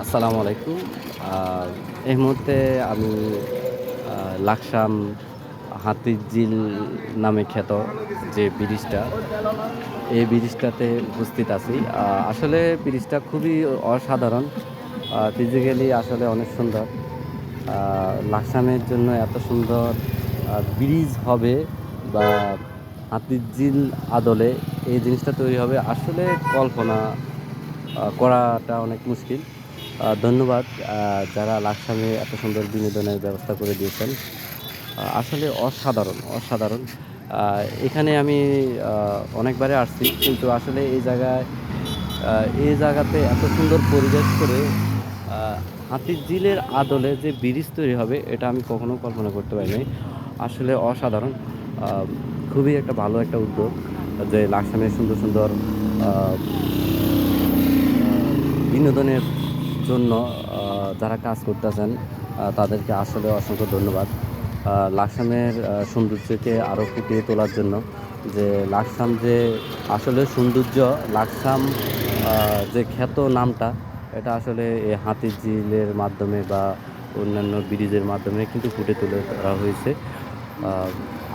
আসসালামু আলাইকুম। আ এই মুহূর্তে আমি লাকসাম হাতিরঝিল নামে খ্যাত যে ব্রিজটা, এই ব্রিজটাতে উপস্থিত আছি। আসলে ব্রিজটা খুবই অসাধারণ। ফিজিক্যালি আসলে অনেক সুন্দর। আ লাকসামের জন্য এত সুন্দর ব্রিজ হবে বা হাতিরঝিল আদলে এই জিনিসটা তৈরি হবে আসলে কল্পনা করাটা অনেক মুশকিল। ধন্যবাদ যারা লাকসামে এত সুন্দর বিনোদনের ব্যবস্থা করে দিয়েছেন। আসলে অসাধারণ, অসাধারণ। আ এখানে আমি আ অনেকবারই আসছি। কিন্তু আসলে আ এই জায়গাতে এত সুন্দর পরিবেশ করে আ হাতিরঝিলের আদলে যে ব্রিজ তৈরি হবে এটা আমি কখনো কল্পনা করতে পারি নাই। আসলে অসাধারণ। আ খুবই একটা ভালো একটা উদ্যোগ যে লাকসামে সুন্দর, সুন্দর আ আ বিনোদনের জন্য আ যারা কাজ করতেছেন তাদেরকে আসলে অসংখ্য ধন্যবাদ। লাকসামের সৌন্দর্যকে আরো ফুটিয়ে তোলার জন্য যে লাকসাম যে আসলে সৌন্দর্য, লাকসাম আ যে খ্যাত নামটা এটা আসলে এই হাতিরঝিলের মাধ্যমে বা অন্যান্য ব্রিজের মাধ্যমে কিন্তু ফুটে তুলে ধরা হয়েছে। আ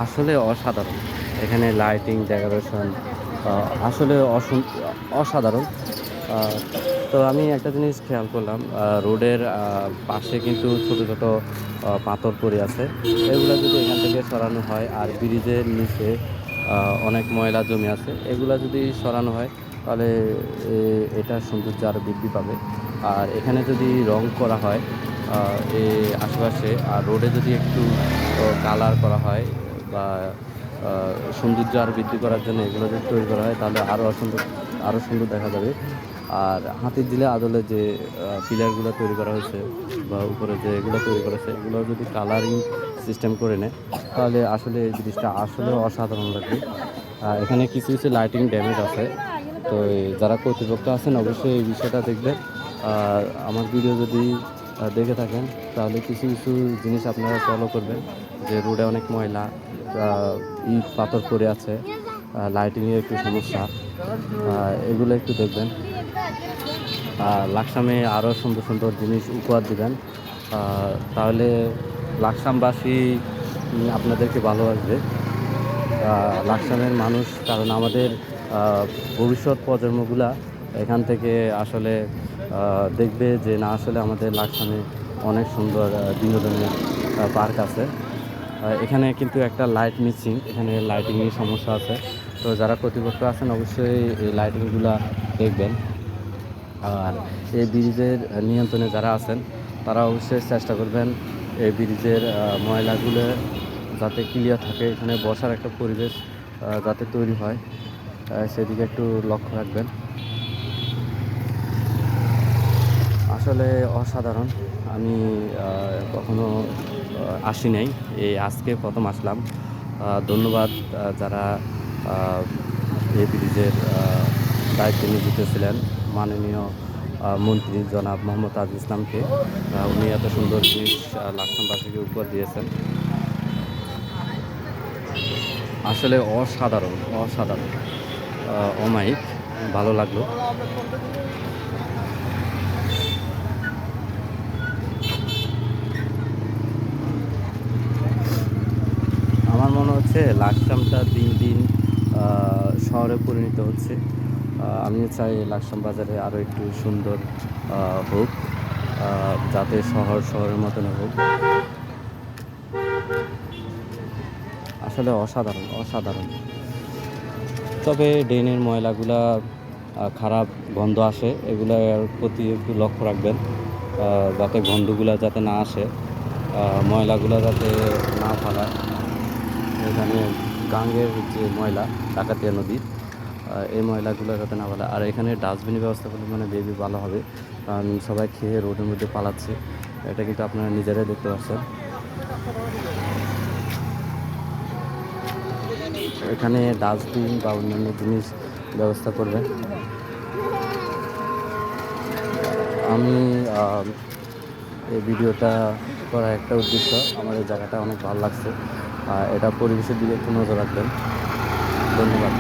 আসলে অসাধারণ। এখানে লাইটিং, ডেকোরেশন আ আসলে অসাধারণ। আ তো আমি একটা জিনিস খেয়াল করলাম, রোডের পাশে কিন্তু ছোট, ছোট পাথর পড়ে আছে। এগুলা যদি এখান থেকে সরানো হয় আর ব্রিজের নিচে আ অনেক ময়লা জমে আছে। এগুলা যদি সরানো হয় তাহলে এ এটার সৌন্দর্য আরো বৃদ্ধি পাবে। আর এখানে যদি রং করা হয় আ এ আশেপাশে আর রোডে যদি একটু কালার করা হয় বা আ সৌন্দর্য আরো বৃদ্ধি করার জন্য এগুলো যদি তৈরি করা হয় তাহলে আরো সুন্দর দেখা যাবে। আর হাতিরঝিলের আদলে যে পিলার গুলা তৈরি করা হয়েছে বা উপরে যে এগুলা তৈরি করা হয়েছে এগুলো যদি কালারিং সিস্টেম করে নেয় তাহলে আসলে এই জিনিসটা আসলেও অসাধারণ লাগবে। এখানে কিছু, কিছু লাইটিং ড্যামেজ আছে। তো যারা কর্তৃপক্ষ আছেন অবশ্যই এই বিষয়টা দেখবেন। আ আমার ভিডিও যদি দেখে থাকেন তাহলে কিছু, কিছু জিনিস আপনারা ফলো করবেন। যে রোডে অনেক ময়লা, আ ইট পাথর পড়ে আছে, লাইটিং এর একটু সমস্যা। এগুলো একটু দেখবেন। লাকসামে আরো সুন্দর, সুন্দর জিনিস উপহার দিবেন। আ তাহলে লাকসামবাসী আপনাদেরকে ভালোবাসবে। লাকসামের মানুষ কারণ আমাদের আ ভবিষ্যৎ প্রজন্মগুলা এখান থেকে আসলে দেখবে যে না আসলে আমাদের লাকসামে অনেক সুন্দর বিনোদনের পার্ক আছে। এখানে কিন্তু একটা লাইট মিসিং, এখানে লাইটিং এর সমস্যা আছে। তো যারা কর্তৃপক্ষ আছেন অবশ্যই এই লাইটিং গুলা দেখবেন। আর এই ব্রিজের নিয়ন্ত্রণে যারা আছেন তারা অবশ্যই চেষ্টা করবেন এই ব্রিজের ময়লাগুলো যাতে ক্লিয়ার থাকে, এখানে বসার একটা পরিবেশ যাতে তৈরি হয় সেদিকে একটু লক্ষ্য রাখবেন। আসলে অসাধারণ। আমি কখনো আসি নাই। এই আজকে ১ম আসলাম। ধন্যবাদ যারা আ এই ব্রিজের দায়িত্বে নিয়োজিত ছিলেন। মাননীয় মন্ত্রী জনাব মোহাম্মদ আজিজ ইসলামকে। উনি এত সুন্দর জিনিস লাকসামবাসীকে উপহার দিয়েছেন। আসলে অসাধারণ, অসাধারণ। অমায়িক ভালো লাগলো। আমার মনে হচ্ছে লাকসামটা দিন, দিন আ শহরে পরিণত হচ্ছে। আমিও চাই লাকসাম বাজারে আরো একটু সুন্দর আ হোক। আ যাতে শহরের মতন হোক। আসলে অসাধারণ, অসাধারণ। তবে ড্রেনের ময়লাগুলা খারাপ গন্ধ আসে। এগুলার প্রতি একটু লক্ষ্য রাখবেন। আ যাতে গন্ধগুলা যাতে না আসে। ময়লাগুলা যাতে না ফালায়। এখানে গাঙ্গের যে ময়লা, ডাকাতিয়া নদীর এই ময়লাগুলো যাতে না ফেলে। আর এখানে ডাস্টবিনের ব্যবস্থা করলে মানে বেবি ভালো হবে। কারণ সবাই খেয়ে রোডের মধ্যে পালাচ্ছে। এটা কিন্তু আপনারা নিজেরাই দেখতে পাচ্ছেন। এখানে ডাস্টবিন বা অন্যান্য জিনিস ব্যবস্থা করবেন। আমি আ এই ভিডিওটা করার একটা উদ্দেশ্য, আমার এই জায়গাটা অনেক ভালো লাগছে। এটা পরিবেশের দিকে একটু নজর রাখবেন। ধন্যবাদ।